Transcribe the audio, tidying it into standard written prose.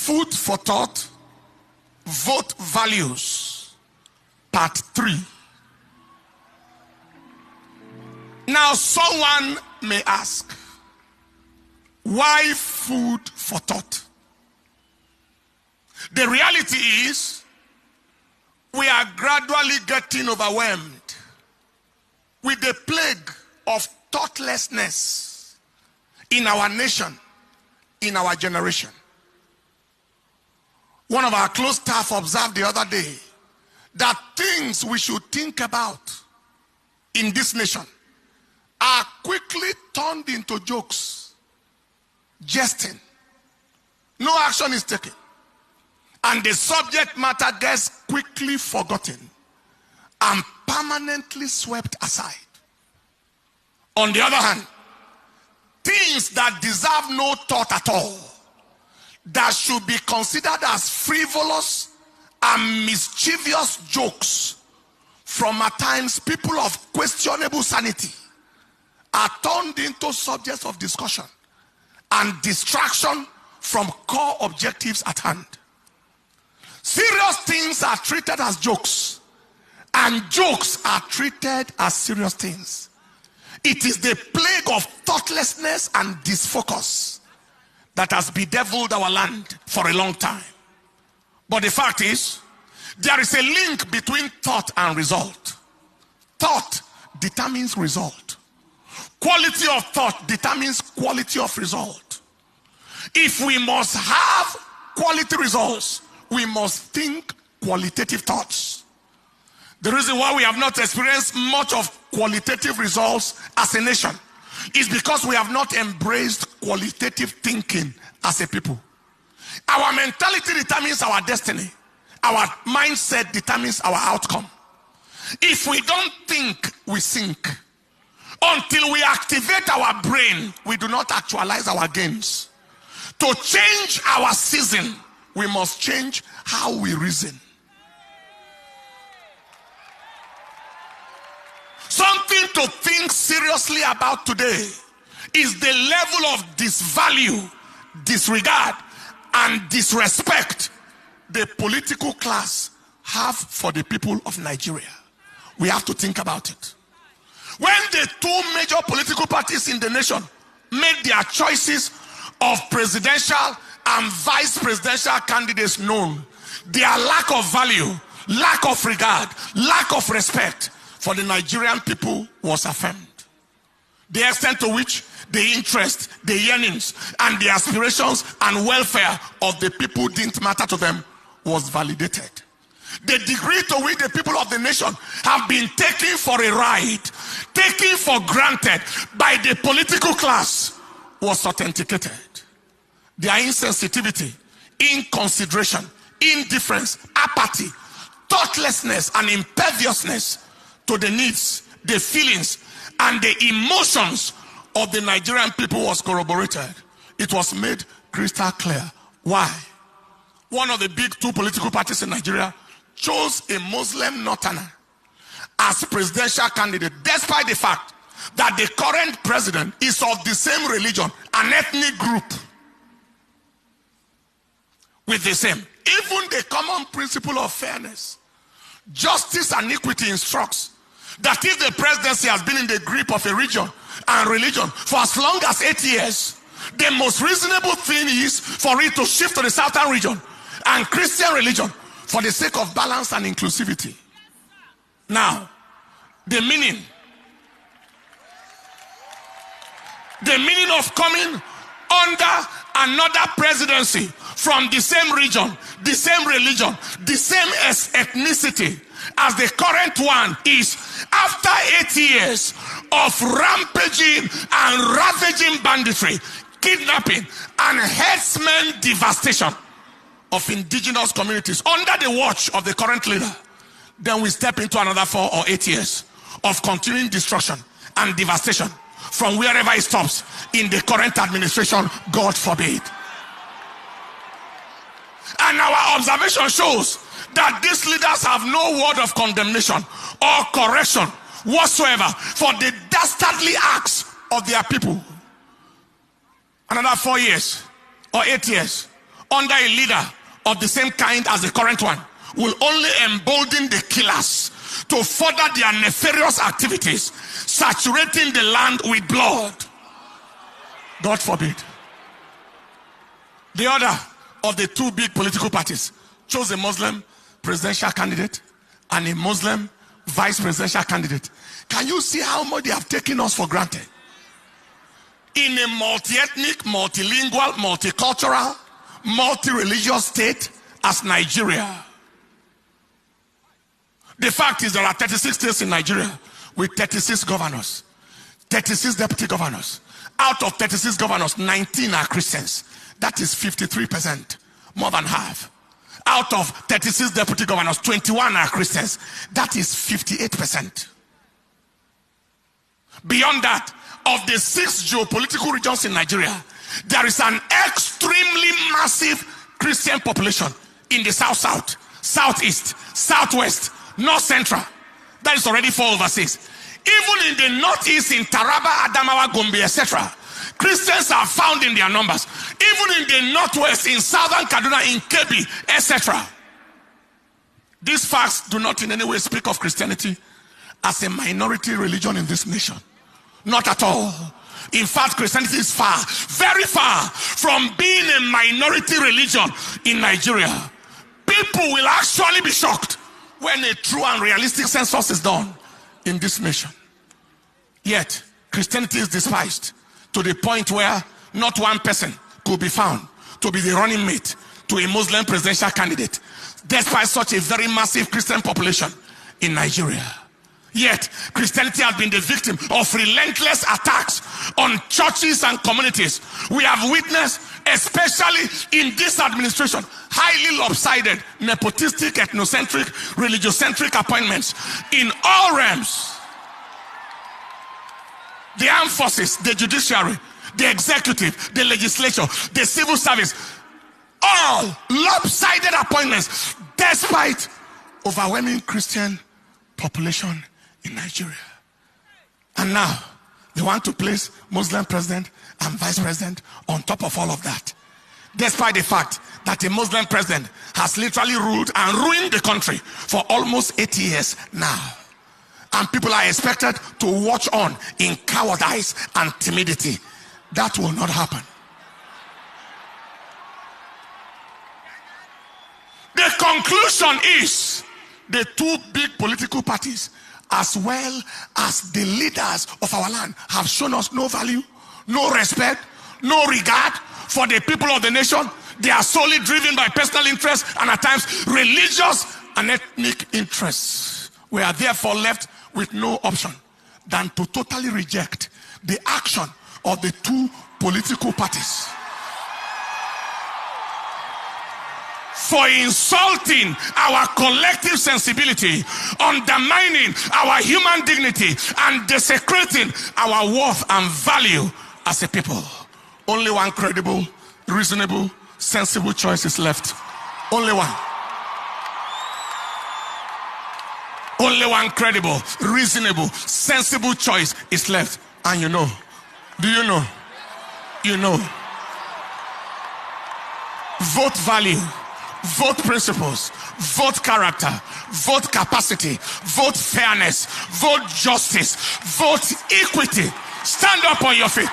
Food for thought, vote values, part 3. Now someone may ask, why food for thought? The reality is, we are gradually getting overwhelmed with the plague of thoughtlessness in our nation, in our generation. One of our close staff observed the other day that things we should think about in this nation are quickly turned into jokes, jesting. No action is taken, and the subject matter gets quickly forgotten and permanently swept aside. On the other hand, things that deserve no thought at all, that should be considered as frivolous and mischievous jokes from at times people of questionable sanity, are turned into subjects of discussion and distraction from core objectives at hand. Serious things are treated as jokes, and jokes are treated as serious things. It is the plague of thoughtlessness and disfocus that has bedeviled our land for a long time. But the fact is, there is a link between thought and result. Thought determines result. Quality of thought determines quality of result. If we must have quality results, we must think qualitative thoughts. The reason why we have not experienced much of qualitative results as a nation is because we have not embraced qualitative thinking as a people. Our mentality determines our destiny. Our mindset determines our outcome. If we don't think, we sink. Until we activate our brain, we do not actualize our gains. To change our season, we must change how we reason. Something to think seriously about today is the level of disvalue, disregard, and disrespect the political class have for the people of Nigeria. We have to think about it. When the two major political parties in the nation made their choices of presidential and vice presidential candidates known, their lack of value, lack of regard, lack of respect for the Nigerian people was affirmed. The extent to which the interest, the yearnings, and the aspirations and welfare of the people didn't matter to them was validated. The degree to which the people of the nation have been taken for a ride, taken for granted by the political class, was authenticated. Their insensitivity, inconsideration, indifference, apathy, thoughtlessness, and imperviousness to the needs, the feelings, and the emotions of the Nigerian people was corroborated. It was made crystal clear. Why? One of the big two political parties in Nigeria chose a Muslim northerner as presidential candidate, despite the fact that the current president is of the same religion, an ethnic group with the same. Even the common principle of fairness, justice, and equity instructs that if the presidency has been in the grip of a region and religion for as long as 8 years, the most reasonable thing is for it to shift to the southern region and Christian religion for the sake of balance and inclusivity. Now, the meaning of coming under another presidency from the same region, the same religion, the same ethnicity as the current one is, after 8 years of rampaging and ravaging banditry, kidnapping, and herdsmen devastation of indigenous communities under the watch of the current leader, then we step into another 4 or 8 years of continuing destruction and devastation from wherever it stops in the current administration, God forbid. And our observation shows that these leaders have no word of condemnation or correction whatsoever for the dastardly acts of their people. Another 4 years or 8 years under a leader of the same kind as the current one will only embolden the killers to further their nefarious activities, saturating the land with blood. God forbid. The other of the two big political parties chose a Muslim presidential candidate and a Muslim vice presidential candidate. Can you see how much they have taken us for granted? In a multi-ethnic, multilingual, multicultural, multi-religious state as Nigeria. The fact is there are 36 states in Nigeria with 36 governors, 36 deputy governors. Out of 36 governors, 19 are Christians. That is 53%, more than half. Out of 36 deputy governors, 21 are Christians. That is 58%. Beyond that, of the 6 geopolitical regions in Nigeria, there is an extremely massive Christian population in the South-South, Southeast, Southwest, North Central. That is already 4/6. Even in the Northeast, in Taraba, Adamawa, Gombe, etc., Christians are found in their numbers. Even in the Northwest, in Southern Kaduna, in Kebbi, etc. These facts do not in any way speak of Christianity as a minority religion in this nation. Not at all. In fact, Christianity is far, very far from being a minority religion in Nigeria. People will actually be shocked when a true and realistic census is done in this nation. Yet, Christianity is despised to the point where not one person could be found to be the running mate to a Muslim presidential candidate, despite such a very massive Christian population in Nigeria. Yet, Christianity has been the victim of relentless attacks on churches and communities. We have witnessed, especially in this administration, highly lopsided, nepotistic, ethnocentric, religiocentric appointments in all realms. The armed forces, the judiciary, the executive, the legislature, the civil service, all lopsided appointments despite overwhelming Christian population in Nigeria. And now they want to place Muslim president and vice president on top of all of that, despite the fact that a Muslim president has literally ruled and ruined the country for almost 80 years now. And people are expected to watch on in cowardice and timidity. That will not happen. The conclusion is the two big political parties, as well as the leaders of our land, have shown us no value, no respect, no regard for the people of the nation. They are solely driven by personal interests and at times religious and ethnic interests. We are therefore left with no option than to totally reject the action of the two political parties for insulting our collective sensibility, undermining our human dignity, and desecrating our worth and value as a people. Only one credible, reasonable, sensible choice is left. Only one. Only one credible, reasonable, sensible choice is left. And you know, do you know? You know. Vote value, vote principles, vote character, vote capacity, vote fairness, vote justice, vote equity. Stand up on your feet.